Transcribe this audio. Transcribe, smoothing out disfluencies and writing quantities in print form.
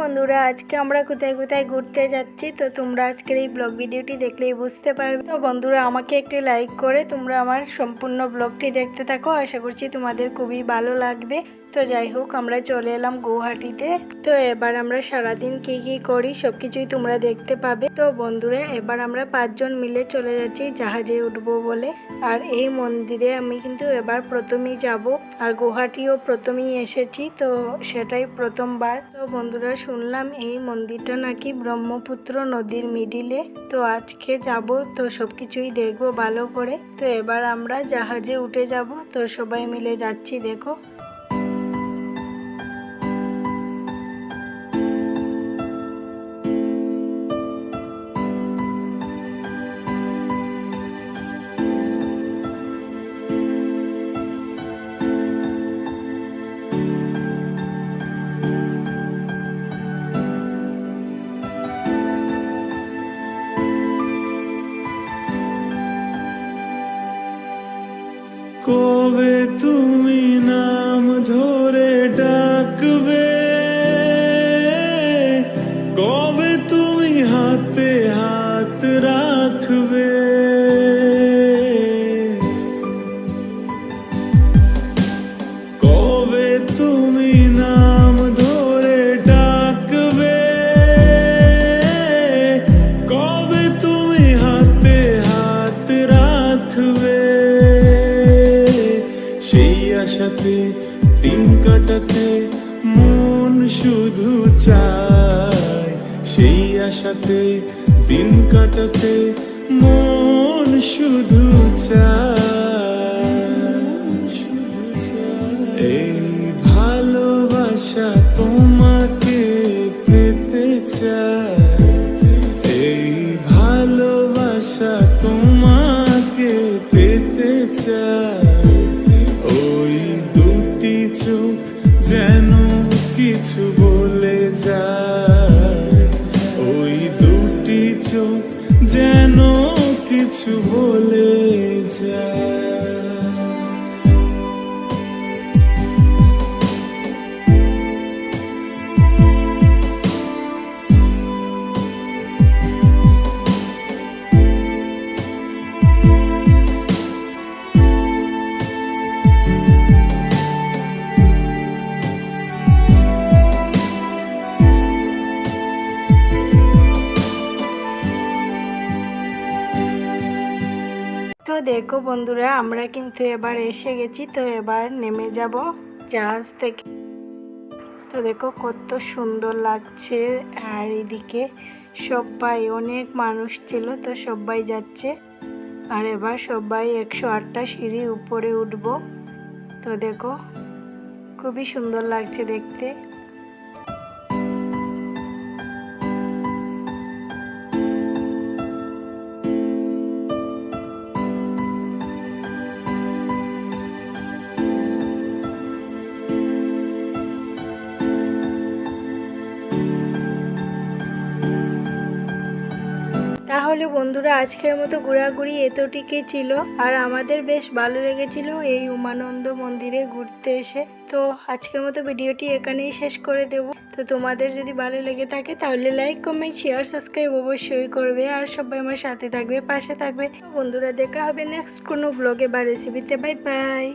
বন্ধুরা, আজকে আমরা কোথায় কোথায় ঘুরতে যাচ্ছি তো তোমরা আজকের এই ব্লগ ভিডিওটি দেখলেই বুঝতে পারবে। তো বন্ধুরা, আমাকে একটি লাইক করে তোমরা আমার সম্পূর্ণ ব্লগটি দেখতে থাকো। আশা করছি তোমাদের খুবই ভালো লাগবে। তো যাই হোক, আমরা চলে এলাম গুয়াহাটিতে। তো এবার আমরা সারাদিন কি কি করি সবকিছুই তোমরা দেখতে পাবে। তো বন্ধুরা, এবার আমরা 5 জন মিলে চলে যাচ্ছি জাহাজে উঠবো বলে। আর এই মন্দিরে আমি কিন্তু এবার প্রথমেই যাব, আর গুয়াহাটিও প্রথমেই এসেছি, তো সেটাই প্রথমবার। তো বন্ধুরা, শুনলাম এই মন্দিরটা নাকি ব্রহ্মপুত্র নদীর মিডিলে। তো আজকে যাব, তো সবকিছুই দেখবো ভালো করে। তো এবার আমরা জাহাজে উঠে যাব, তো সবাই মিলে যাচ্ছি দেখো। কবে তুমি নাম ধরে ডাকবে, কবে তুমি হাতে হাত রাখবে, কবে তুমি নাম ধরে ডাকবে, কবে তুমি হাতে হাত রাখবে। সেই আশাতে দিন কাটাতে মন শুধু চায়, সেই আশাতে দিন কাটাতে মন শুধু চায়। এই ভালোবাসা তোমাকে পেতে চায়, এই ভালোবাসা তোমাকে পেতে চায়। ওই দুটি চোখ যেন কিছু বলে যায়, ওই দুটি চোখ যেন কিছু বলে যায়। তো দেখো বন্ধুরা, আমরা কিন্তু এবার এসে গেছি। তো এবার নেমে যাব জাহাজ থেকে। তো দেখো কত সুন্দর লাগছে, আর এদিকে সবাই অনেক মানুষ ছিল, তো সবাই যাচ্ছে। আর এবার সবাই 108টা সিঁড়ি উপরে উঠব। তো দেখো খুবই সুন্দর লাগছে দেখতে। তাহলে বন্ধুরা, আজকের মতো ঘোরাঘুরি এতটুকুই ছিল। আর আমাদের বেশ ভালো লেগেছিল এই উমানন্দ মন্দিরে ঘুরতে এসে। তো আজকের মতো ভিডিওটি এখানেই শেষ করে দেব। তো তোমাদের যদি ভালো লেগে থাকে তাহলে লাইক, কমেন্ট, শেয়ার, সাবস্ক্রাইব অবশ্যই করবে। আর সবাই আমার সাথে থাকবে, পাশে থাকবে। বন্ধুরা, দেখা হবে নেক্সট কোনো ব্লগে বা রেসিপিতে। Bye bye.